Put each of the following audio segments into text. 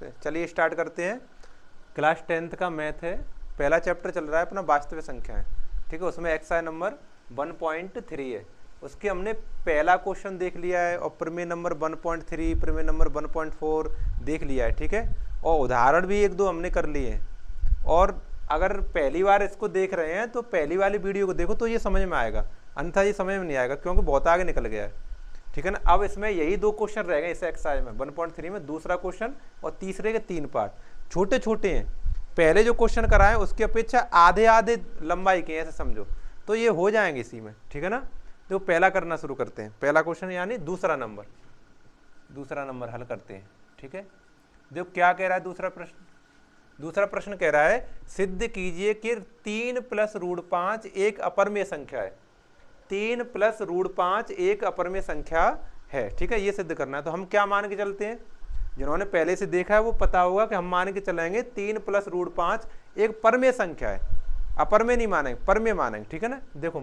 से। चलिए स्टार्ट करते हैं। क्लास 10th का मैथ है, पहला चैप्टर चल रहा है अपना वास्तविक संख्याएं, ठीक है। उसमें एक्सरसाइज नंबर 1.3 है। उसके हमने पहला क्वेश्चन देख लिया है और प्रमेय नंबर 1.3, प्रमेय नंबर 1.4 देख लिया है, ठीक है। और उदाहरण भी एक दो हमने कर लिए हैं। और अगर पहली बार इसको देख रहे हैं तो पहली वाली वीडियो को देखो तो ये समझ में आएगा, अन्यथा ये समझ में नहीं आएगा क्योंकि बहुत आगे निकल गया है, ठीक है ना। अब इसमें यही दो क्वेश्चन रह गए इस एक्सरसाइज में 1.3 में, दूसरा क्वेश्चन और तीसरे के 3 पार्ट छोटे छोटे हैं। पहले जो क्वेश्चन कराए उसकी अपेक्षा आधे आधे लंबाई के, ऐसे समझो, तो ये हो जाएंगे इसी में, ठीक है ना। तो पहला करना शुरू करते हैं, पहला क्वेश्चन यानी दूसरा नंबर हल करते हैं, ठीक है। देखो क्या कह रहा है दूसरा प्रश्न कह रहा है सिद्ध कीजिए कि 3 + √5 एक अपरिमेय संख्या है। 3 + √5 एक अपरिमेय संख्या है, ठीक है। ये सिद्ध करना है। तो हम क्या मान के चलते हैं, जिन्होंने पहले से देखा है वो पता होगा कि हम मान के चलेंगे 3 + √5 एक परमेय संख्या है। अपरमेय नहीं मानेंगे, परमेय मानेंगे, ठीक है ना। देखो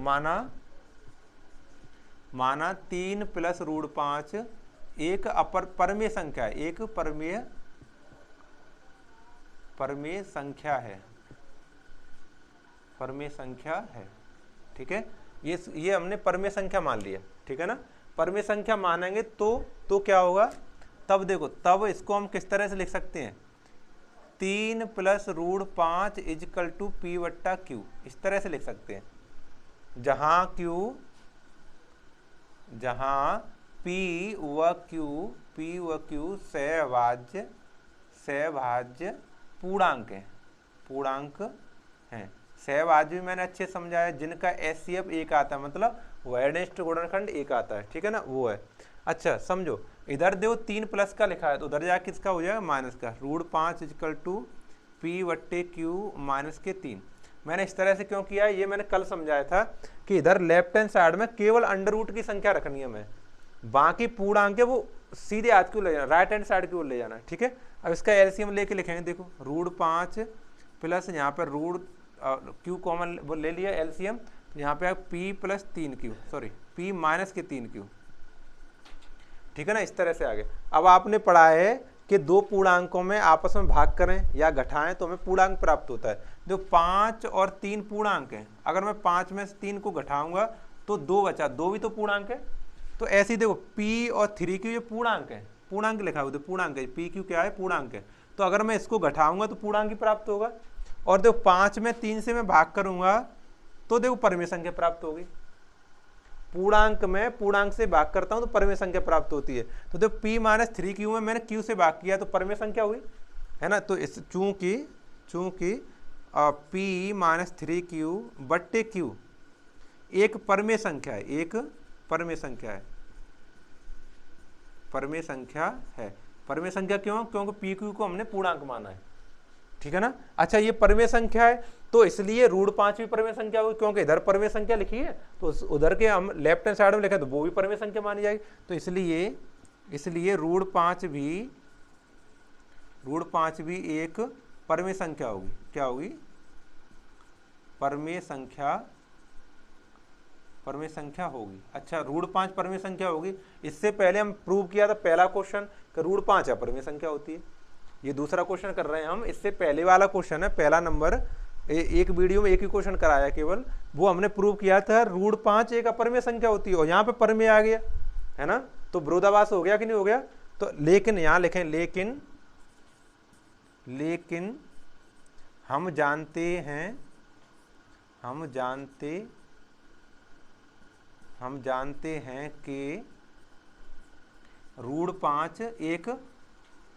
माना 3 + √5 एक परमेय संख्या है, एक परमेय संख्या है, ठीक है। ये हमने परमेय संख्या मान लिया, ठीक है ना। परमेय संख्या मानेंगे तो क्या होगा, तब देखो, तब इसको हम किस तरह से लिख सकते हैं, 3 + √5 = P/Q, इस तरह से लिख सकते हैं। जहां P व Q सहभाज्य पूर्णांक हैं। सहभाज्य भी मैंने अच्छे समझाया, जिनका HCF 1 आता है, मतलब वैनिष्ठ गुणनखंड 1 आता है, ठीक है ना, वो है। अच्छा समझो, इधर देखो 3 प्लस का लिखा है तो उधर जाके किसका हो जाएगा, माइनस का। √5 = P/Q -3। मैंने इस तरह से क्यों किया है, ये मैंने कल समझाया था कि इधर लेफ्ट हैंड साइड में केवल अंडर रूट की संख्या रखनी है हमें, बाकी पूर्णांक है वो सीधे हाथ की ले जाना, राइट हैंड साइड की ओर ले जाना है, ठीक है। अब इसका एलसीएम लेके लिखेंगे, देखो √5 प्लस यहाँ पर Q कॉमन वो ले लिया एलसीएम, यहाँ पे P + 3Q, sorry P - 3Q, ठीक है ना। इस तरह से आगे। अब आपने पढ़ा है कि दो पूर्णांकों में आपस में भाग करें या घटाएं तो हमें पूर्णांक प्राप्त होता है। जो 5 और 3 पूर्णांक हैं, अगर मैं 5 में से 3 को घटाऊंगा तो 2 बचा, 2 भी तो पूर्णांक है। तो ऐसे ही देखो P और 3Q ये पूर्णांक है, पूर्णांक लिखा हुआ है, पूर्णांक है, PQ क्या है, पूर्णांक है। तो अगर मैं इसको घटाऊंगा तो पूर्णांक ही प्राप्त होगा। और देखो 5 में 3 से मैं भाग करूंगा तो देखो परमेय संख्या प्राप्त होगी। पूर्णांक में पूर्णांक से भाग करता हूं तो परमेय संख्या प्राप्त होती है। तो देखो P - 3Q में मैंने Q से भाग किया तो परमेय संख्या हुई, है ना। तो इस चूंकि P - 3Q/Q एक परमेय संख्या है, एक परमेय संख्या है, परमेय संख्या क्यों, क्योंकि PQ को हमने पूर्णांक माना है, ठीक है ना। अच्छा ये परमेय संख्या है तो इसलिए √5 भी परमेय संख्या होगी, क्योंकि इधर परमेय संख्या लिखी है तो उधर के हम लेफ्ट हैंड साइड में लिखे तो वो भी परमेय संख्या मानी जाएगी। तो इसलिए √5 भी एक परमेय संख्या होगी। क्या होगी, परमेय संख्या होगी। अच्छा √5 परमेय संख्या होगी। इससे पहले हम प्रूव किया था पहला क्वेश्चन कि √5 अपरमेय संख्या होती है। ये दूसरा क्वेश्चन कर रहे हैं हम, इससे पहले वाला क्वेश्चन है, पहला नंबर एक वीडियो में एक ही क्वेश्चन कराया केवल, वो हमने प्रूव किया था √5 एक अपरमेय संख्या होती है और यहाँ पे परमेय आ गया, है ना। तो विरोधाभास हो गया कि नहीं हो गया। तो लेकिन यहाँ लिखें, लेकिन हम जानते हैं कि √5 एक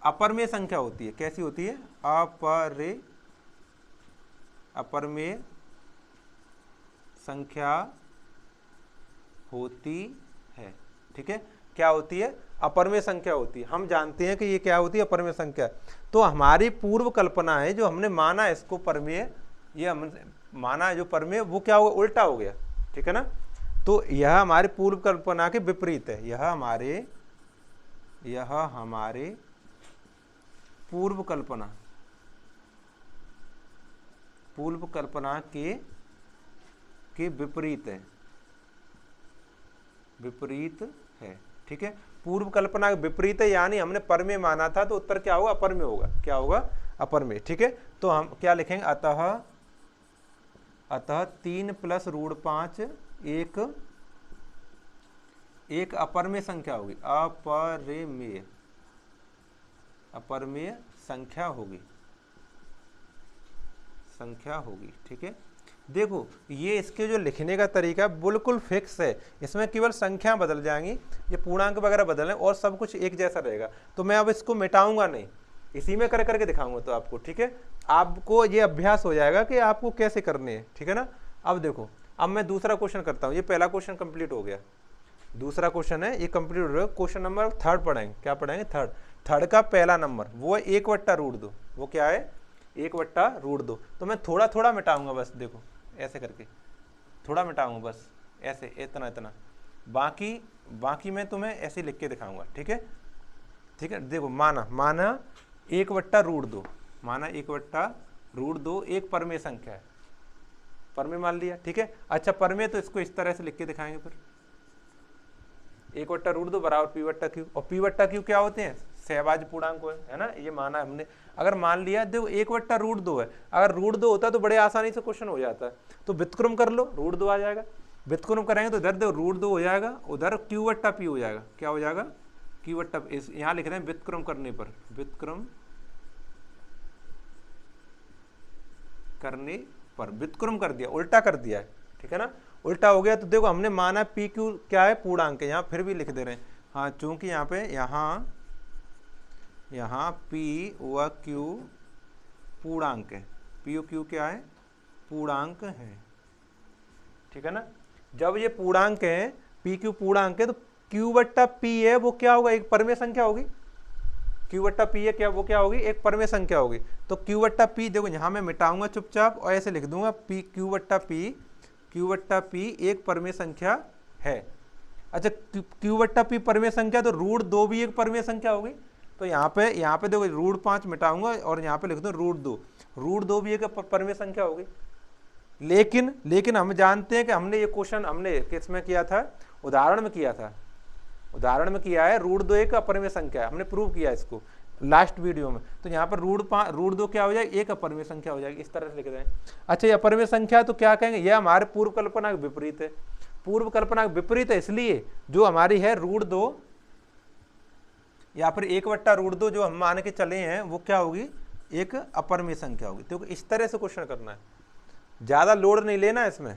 अपरमेय संख्या होती है। कैसी होती है, अपरमेय संख्या होती है, ठीक है। क्या होती है, अपरमेय संख्या होती है। हम जानते हैं कि ये क्या होती है, अपरमेय संख्या। तो हमारी पूर्व कल्पना है, जो हमने माना इसको परमेय, ये हमने माना है जो परमेय, वो क्या हो गया, उल्टा हो गया, ठीक है ना। तो यह हमारी पूर्व कल्पना के विपरीत है, यह हमारे पूर्व कल्पना के विपरीत है, ठीक है। पूर्व कल्पना के विपरीत है, यानी हमने परमेय माना था, तो उत्तर क्या होगा? अपरमेय होगा। क्या होगा? अपरमेय। ठीक है, तो हम क्या लिखेंगे? अतः 3 + √5 एक अपरमेय संख्या होगी। अपरमेय संख्या होगी। ठीक है, देखो ये इसके जो लिखने का तरीका बिल्कुल फिक्स है, इसमें केवल संख्या बदल जाएंगी, ये पूर्णांक वगैरह बदल हैं और सब कुछ एक जैसा रहेगा। तो मैं अब इसको मिटाऊंगा नहीं, इसी में कर करके दिखाऊंगा तो आपको। ठीक है, आपको ये अभ्यास हो जाएगा कि आपको कैसे करने हैं। ठीक है ना। अब देखो, अब मैं दूसरा क्वेश्चन करता हूँ। ये पहला क्वेश्चन कंप्लीट हो गया, दूसरा क्वेश्चन है ये कंप्लीट हो गया। क्वेश्चन नंबर 3 पढ़ेंगे। क्या पढ़ेंगे? थर्ड का पहला नंबर वो है 1/√2। वो क्या है? 1/√2। तो मैं थोड़ा थोड़ा मिटाऊंगा बस, देखो ऐसे करके थोड़ा मिटाऊंगा बस, ऐसे इतना। बाकी मैं तुम्हें ऐसे लिख के दिखाऊंगा। ठीक है, देखो माना 1/√2, माना 1/√2 एक परमेय संख्या है, परमेय मान लिया। ठीक है, अच्छा परमेय तो इसको इस तरह से लिख के दिखाएंगे फिर। 1/√2 बराबर P/Q, और P/Q क्या होते हैं? सहभाज्य पूर्णांक है ना, ये माना हमने। अगर मान लिया देखो 1/√2 है, अगर √2 होता तो बड़े आसानी से क्वेश्चन हो जाता है। तो व्युत्क्रम कर लो, √2 आ जाएगा। व्युत्क्रम करेंगे तो इधर देखो √2 हो जाएगा, उधर Q/P हो जाएगा। क्या हो जाएगा? Q/P। यहाँ लिख रहे हैं व्युत्क्रम करने पर, व्युत्क्रम कर दिया, उल्टा कर दिया है। ठीक है ना, उल्टा हो गया। तो देखो हमने माना PQ क्या है? पूर्णांक है। यहाँ फिर भी लिख दे रहे हैं, हाँ, चूंकि यहाँ पे यहाँ P व Q पूर्णांक है, P और Q क्या है? पूर्णांक है। ठीक है ना, जब ये पूर्णांक है, PQ पूर्णांक है, तो Q/P है वो क्या होगा? एक परमेय संख्या होगी। Q/P है क्या? वो क्या होगी? एक परमेय संख्या होगी। तो Q/P देखो यहाँ मैं मिटाऊंगा चुपचाप और ऐसे लिख दूंगा Q/P एक परमेय संख्या है। अच्छा, Q/P परमेय संख्या, तो √2 भी एक परमेय संख्या होगी। तो यहाँ पे देखो √5 मिटाऊंगा और यहाँ पे लिख दो √2 भी एक परमेय संख्या होगी। लेकिन हम जानते हैं कि हमने ये क्वेश्चन हमने किसमें किया था? उदाहरण में किया था। उदाहरण में किया है √2 एक अपरमेय संख्या है, हमने प्रूव किया इसको लास्ट वीडियो में। तो यहाँ पर √2 क्या हो जाएगी? एक अपरमेय संख्या हो जाएगी। इस तरह से लिख दें। अच्छा, ये अपरमेय संख्या तो क्या कहेंगे? यह हमारे पूर्व कल्पना के विपरीत है। पूर्व कल्पना के विपरीत है इसलिए जो हमारी है √2 या फिर 1/√2 जो हम मान के चले हैं वो क्या होगी? एक अपरमेय संख्या होगी। तो इस तरह से क्वेश्चन करना है, ज्यादा लोड नहीं लेना इसमें।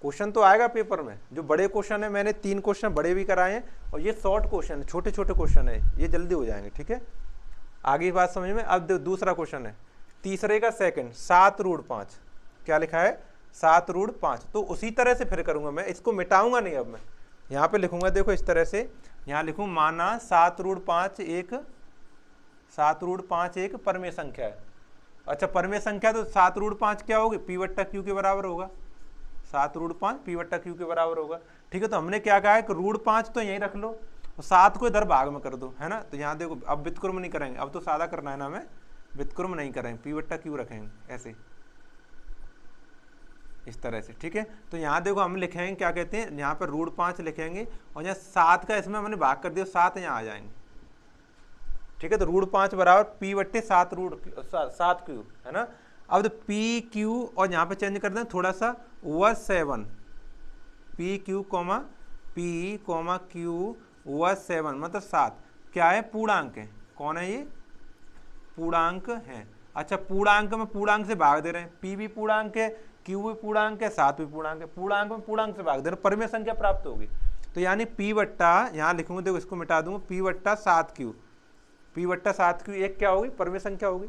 क्वेश्चन तो आएगा पेपर में, जो बड़े क्वेश्चन है, मैंने 3 क्वेश्चन बड़े भी कराए हैं और ये शॉर्ट क्वेश्चन है, छोटे छोटे क्वेश्चन है, ये जल्दी हो जाएंगे। ठीक है, आगे बात समझ में। अब दूसरा क्वेश्चन है, तीसरे का सेकंड, 7√5। क्या लिखा है? 7√5। तो उसी तरह से फिर करूंगा मैं, इसको मिटाऊंगा नहीं। अब मैं यहाँ पे लिखूंगा, देखो इस तरह से यहाँ लिखूं, माना 7√5 एक परमेय संख्या है। अच्छा, परमेय संख्या तो 7√5 क्या होगी? P/Q के बराबर होगा। 7√5 P/Q के बराबर होगा। ठीक है, तो हमने क्या कहा है कि √5 तो यहीं रख लो और 7 को इधर भाग में कर दो, है ना। तो यहाँ देखो, अब व्युत्क्रम नहीं करेंगे, अब तो सादा करना है ना, हमें व्युत्क्रम नहीं करेंगे, P/Q रखेंगे ऐसे, इस तरह से। ठीक है, तो यहाँ देखो हम लिखेंगे, क्या कहते हैं, यहाँ पर √5 लिखेंगे और यहाँ 7 का इसमें हमने भाग कर दिया, 7 यहाँ आ जाएंगे। ठीक है, तो √5 बराबर P/7 है ना। अब तो PQ और यहाँ पे चेंज कर दें थोड़ा सा, व 7, PQ, P, Q व 7 मतलब 7 क्या है? पूर्णांक है। कौन है ये? पूर्णांक है। अच्छा, पूर्णांक में पूर्णांक से भाग दे रहे हैं, P भी पूर्णांक है, Q भी पूर्णांक है, 7 भी पूर्णांक है, पूर्णांक में पूर्णांक से भाग दे रहे हैं, परमेय संख्या प्राप्त होगी। तो यानी P/, यहाँ लिखूंगा, देखो इसको मिटा दूंगा, P/7Q एक क्या होगी? परमेय संख्या होगी,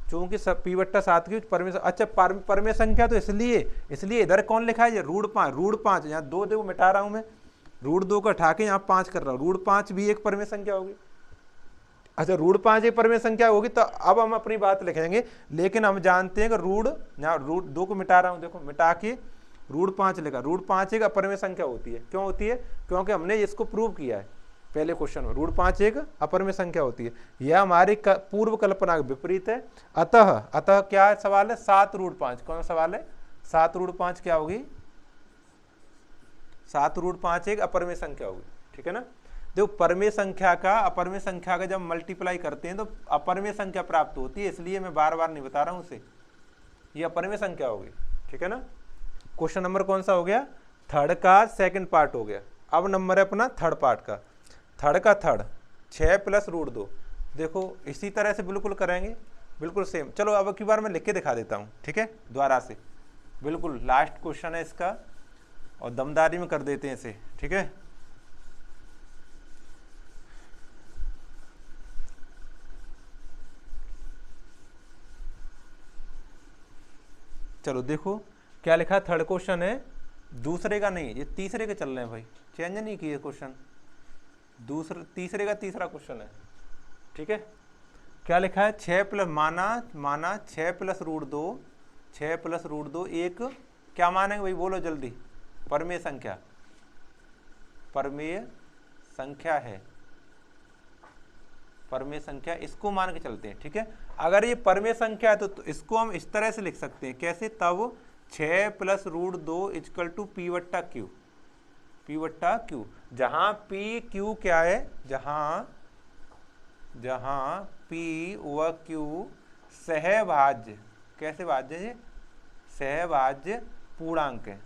चूंकि P/7Q परमेय। अच्छा, परमेय संख्या तो इसलिए इधर कौन लिखा है? ये √5 यहाँ 2 देखो मिटा रहा हूं मैं, √2 को उठा के यहाँ 5 कर रहा हूँ, √5 भी एक परमेय संख्या होगी। अच्छा, √5 एक परमेय संख्या होगी, तो अब हम अपनी बात लिखेंगे। लेकिन हम जानते हैं कि यहाँ √2 को मिटा रहा हूँ, देखो मिटा के √5 लिखा, √5 एक अपरमेय संख्या होती है। क्यों होती है? क्योंकि हमने इसको प्रूव किया है पहले क्वेश्चन में, √5 एक अपरमेय संख्या होती है। यह हमारी पूर्व कल्पना के विपरीत है। अतः क्या सवाल है? 7√5। कौन सा सवाल है? 7√5 क्या होगी? 7√5 एक अपरमेय संख्या होगी। ठीक है ना। देखो परमेय संख्या का अपरमेय संख्या का जब मल्टीप्लाई करते हैं तो अपरमेय संख्या प्राप्त होती है, इसलिए मैं बार बार नहीं बता रहा हूं उसे, ये अपरमेय संख्या होगी। ठीक है ना। क्वेश्चन नंबर कौन सा हो गया, थर्ड का सेकंड पार्ट हो गया। अब नंबर है अपना थर्ड पार्ट का, थर्ड का थर्ड 6 + √2। देखो इसी तरह से बिल्कुल करेंगे, बिल्कुल सेम। चलो अब की बार मैं लिख के दिखा देता हूँ, ठीक है, दोबारा से। बिल्कुल लास्ट क्वेश्चन है इसका और दमदारी में कर देते हैं इसे, ठीक है। चलो देखो क्या लिखा है, थर्ड क्वेश्चन है, दूसरे का नहीं, ये तीसरे के चल रहे हैं भाई, चेंज नहीं किए क्वेश्चन, तीसरे का तीसरा क्वेश्चन है, ठीक है। क्या लिखा है, 6 प्लस माना 6 + √2, 6 + √2 एक क्या मानेंगे भाई, बोलो जल्दी, परमेय संख्या, परमेय संख्या है, परमेय संख्या, इसको मान के चलते हैं, ठीक है। अगर ये परमेय संख्या है तो इसको हम इस तरह से लिख सकते हैं, कैसे, तब 6 + √2 = P/Q, P/Q, जहां PQ क्या है, जहां P व Q सहभाज्य, कैसे भाज्य है, सहभाज्य पूर्णांक है,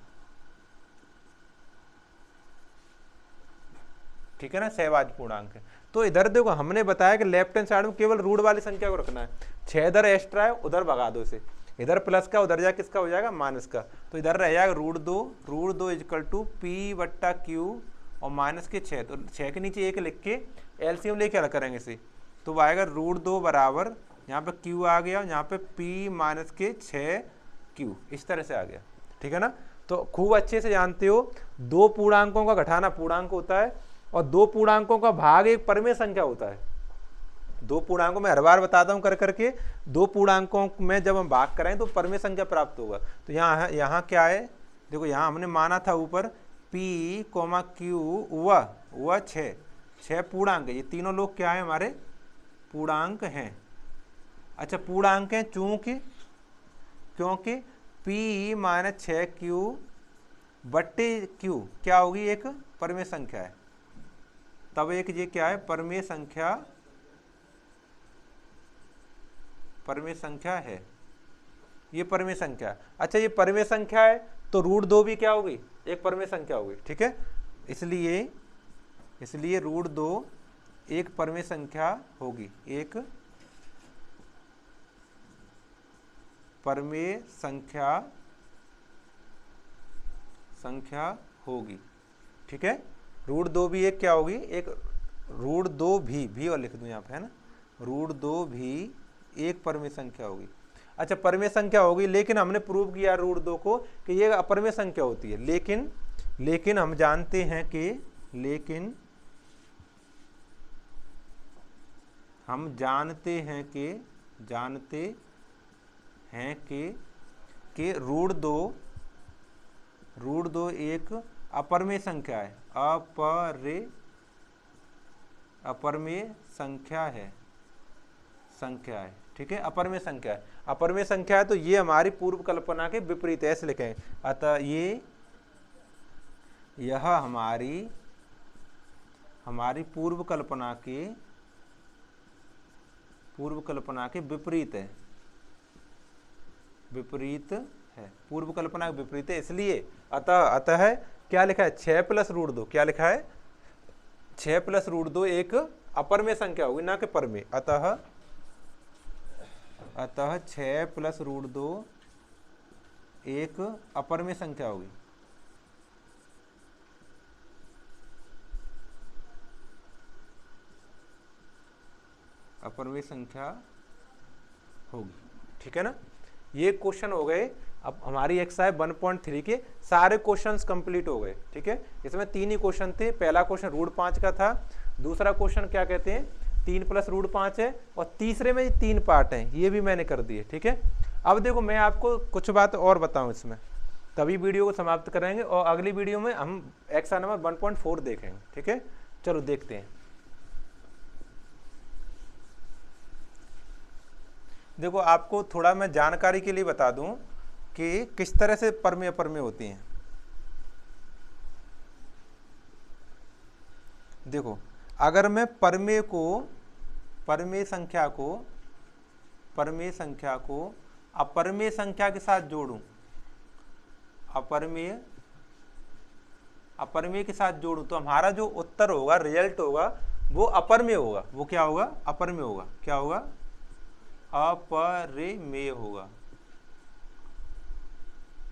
ठीक है ना, सहभाज्य पूर्णांक है। तो इधर देखो हमने बताया कि लेफ्ट हैंड साइड में केवल रूट वाली संख्या को रखना है, 6 इधर एक्स्ट्रा है, उधर भगा दो इसे, इधर प्लस का उधर जा किसका हो जाएगा, माइनस का, तो इधर रह जाएगा √2 = P/Q और माइनस के 6, तो 6 के नीचे 1 लिख के एलसीएम लेके अलग करेंगे इसे, तो आएगा √2 बराबर, यहाँ पे Q आ गया, यहाँ पे P - के 6Q, इस तरह से आ गया, ठीक है ना। तो खूब अच्छे से जानते हो, दो पूर्णांकों का घटाना पूर्णांक होता है और दो पूर्णांकों का भाग एक परमेय संख्या होता है। दो पूर्णांकों में हर बार बताता हूं कर करके, दो पूर्णांकों में जब हम भाग करें तो परमेय संख्या प्राप्त होगा। तो यहाँ क्या है, देखो यहाँ हमने माना था ऊपर P, Q व 6 पूर्णांक, ये तीनों लोग क्या है, हमारे पूर्णांक हैं। अच्छा पूर्णांक हैं क्योंकि P - 6Q बट्टे Q क्या होगी, एक परमेय संख्या है, तब एक ये क्या है, परमेय संख्या है, ये परमेय संख्या है। अच्छा ये परमेय संख्या है तो √2 भी क्या होगी, एक परमेय संख्या होगी, ठीक है। इसलिए √2 एक परमेय संख्या होगी, एक परमेय संख्या होगी, ठीक है। √2 भी एक क्या होगी, एक √2 भी और लिख दूं यहाँ पे, है ना, √2 भी एक परमेय संख्या होगी। अच्छा परमेय संख्या होगी, लेकिन हमने प्रूव किया √2 को कि ये अपरमेय संख्या होती है, लेकिन हम जानते हैं कि हम जानते हैं कि √2 एक अपरमेय संख्या है, अपरमेय संख्या है, ठीक है, अपरमेय संख्या है, अपरमेय संख्या है। तो ये हमारी पूर्व कल्पना के विपरीत है, ऐसे लिखें। अतः यह हमारी पूर्व कल्पना के विपरीत है, पूर्व कल्पना के विपरीत है, इसलिए अतः क्या लिखा है, 6 + √2, क्या लिखा है, 6 + √2 एक अपरमेय संख्या होगी, ना कि परमेय। अतः 6 + √2 एक अपरमेय संख्या होगी, अपरमेय संख्या होगी, ठीक है ना। ये क्वेश्चन हो गए। अब हमारी एक्सरसाइज 1.3 के सारे क्वेश्चंस कंप्लीट हो गए, ठीक है। इसमें 3 ही क्वेश्चन थे। पहला क्वेश्चन √5 का था, दूसरा क्वेश्चन क्या कहते हैं, 3 + √5 है, और तीसरे में 3 पार्ट हैं, ये भी मैंने कर दिए, ठीक है। अब देखो मैं आपको कुछ बात और बताऊं इसमें, तभी वीडियो को समाप्त करेंगे और अगली वीडियो में हम एक्सरसाइज नंबर 1.4 देखेंगे, ठीक है। चलो देखते हैं। देखो आपको थोड़ा मैं जानकारी के लिए बता दूं कि किस तरह से परमेय अपरमेय होती हैं। देखो अगर मैं परमेय संख्या को अपरमेय संख्या के साथ जोड़ूं, अपरमेय के साथ जोड़ूं, तो हमारा जो उत्तर होगा, रिजल्ट होगा, वो अपरमेय होगा। वो क्या होगा? अपरमेय होगा। क्या होगा? अपरिमेय होगा।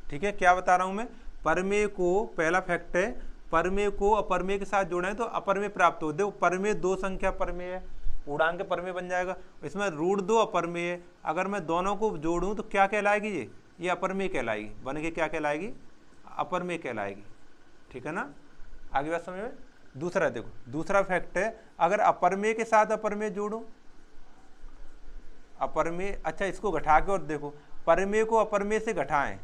ठीक है, क्या बता रहा हूं मैं? परमेय को, पहला फैक्ट है, परमेय को अपरमेय के साथ जोड़े तो अपरमेय प्राप्त हो। देखो परमेय दो संख्या परमेय है, पूर्णांक परमेय बन जाएगा। इसमें √2 अपरमेय है, अगर मैं दोनों को जोड़ूं तो क्या कहलाएगी? ये अपरमेय कहलाएगी, बन के क्या कहलाएगी? अपरमेय कहलाएगी। ठीक है ना? आगे बात समझ में? दूसरा देखो, दूसरा फैक्ट है, अगर अपरमेय के साथ अपरमेय जोड़ूं, अपरमेय, अच्छा इसको घटा के और देखो, परमेय को अपरमेय से घटाएं,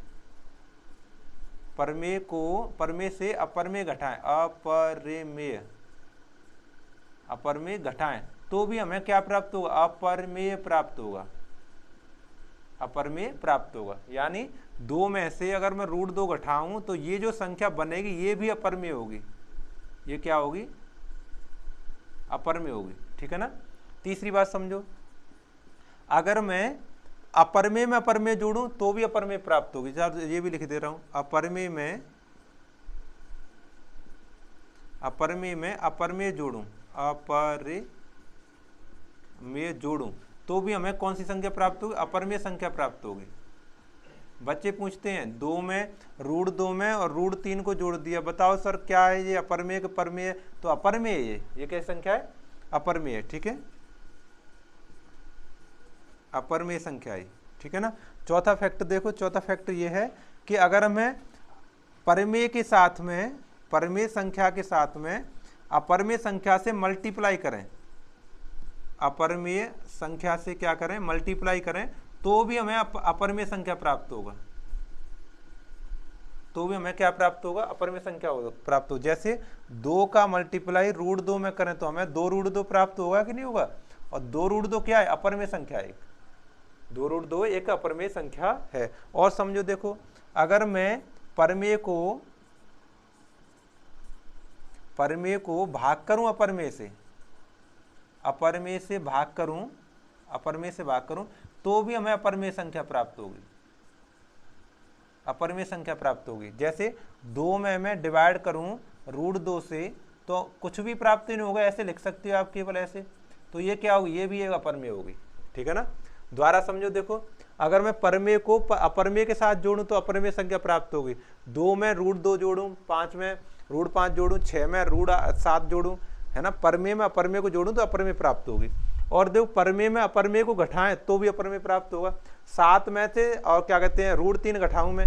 परमेय को परमेय से अपरमेय घटाएं, अपरमेय घटाएं, तो भी हमें क्या प्राप्त होगा? अपरमेय प्राप्त होगा। अपरमेय प्राप्त होगा, यानी दो में से अगर मैं √2 घटाऊं तो ये जो संख्या बनेगी ये भी अपरमेय होगी। ये क्या होगी? अपरमेय होगी। ठीक है ना? तीसरी बात समझो, अगर मैं अपरमेय में अपरमेय जोड़ूं तो भी अपरमेय प्राप्त होगी। ये भी लिख दे रहा हूं, अपरमेय में अपरमेय जोड़ूं, अपरमेय जोड़ूं तो भी हमें कौन सी संख्या प्राप्त होगी? अपरमेय संख्या प्राप्त होगी। बच्चे पूछते हैं 2 में √2 में और √3 को जोड़ दिया, बताओ सर क्या है ये? अपरमेय के परमेय? तो अपरमेय है ये क्या संख्या है? अपरमेय है। ठीक है, अपरमेय संख्या है। ठीक है ना? चौथा फैक्ट देखो, चौथा फैक्ट ये है कि अगर हमें परमेय के साथ में, परमेय संख्या के साथ में अपरमेय संख्या से मल्टीप्लाई करें, अपरमेय संख्या से क्या करें? मल्टीप्लाई करें, तो भी हमें अपरमेय संख्या प्राप्त होगा। तो भी हमें क्या प्राप्त होगा? अपरमेय संख्या प्राप्त हो। जैसे 2 का मल्टीप्लाई √2 में करें तो हमें 2√2 प्राप्त होगा कि नहीं होगा? और 2√2 क्या है? अपरमेय संख्या है। 2√2 एक अपरमेय संख्या है। और समझो देखो, अगर मैं परमेय को भाग करूं अपरमेय से, अपरमेय से भाग करूं तो भी हमें अपरमेय संख्या प्राप्त होगी। अपरमेय संख्या प्राप्त होगी। जैसे 2 में मैं डिवाइड करूं √2 से तो कुछ भी प्राप्त नहीं होगा, ऐसे लिख सकते हो आप केवल ऐसे, तो ये क्या होगी? ये भी एक अपरमेय होगी। ठीक है ना? द्वारा समझो देखो, अगर मैं परमेय को अपरमेय के साथ जोड़ूं तो अपरमेय संख्या प्राप्त होगी। 2 में √2 जोड़ूं, 5 में √5 जोड़ूं, 6 में √7 जोड़ूं, है ना? परमेय में अपरमेय को जोड़ूं तो अपरमेय प्राप्त होगी। और देखो परमेय में अपरमेय को घटाएं तो भी अपरमेय प्राप्त होगा। 7 में से और क्या कहते हैं √3 घटाऊं मैं,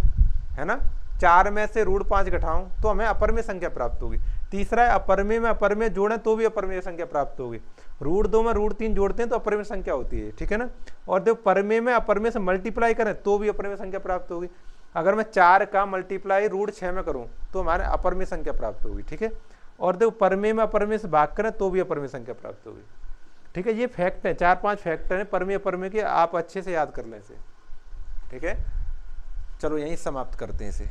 है ना? 4 में से √5 घटाऊं तो हमें अपरमेय संख्या प्राप्त होगी। तीसरा है अपरमेय में अपरमेय जोड़ें तो भी अपरमेय संख्या प्राप्त होगी। √2 में √3 जोड़ते हैं तो अपरमेय संख्या होती है। ठीक है ना? और देखो परमेय में अपरमेय से मल्टीप्लाई करें तो भी अपरमेय संख्या प्राप्त होगी। अगर मैं 4 का मल्टीप्लाई √6 में करूं तो हमारे अपरमेय संख्या प्राप्त होगी। ठीक है? और देखो परमेय में अपरमेय से भाग करें तो भी अपरमेय संख्या प्राप्त होगी। ठीक है? ये फैक्ट है, 4-5 फैक्ट हैं परमेय अपरमेय के, आप अच्छे से याद कर लें इसे। ठीक है? चलो यहीं समाप्त करते हैं इसे।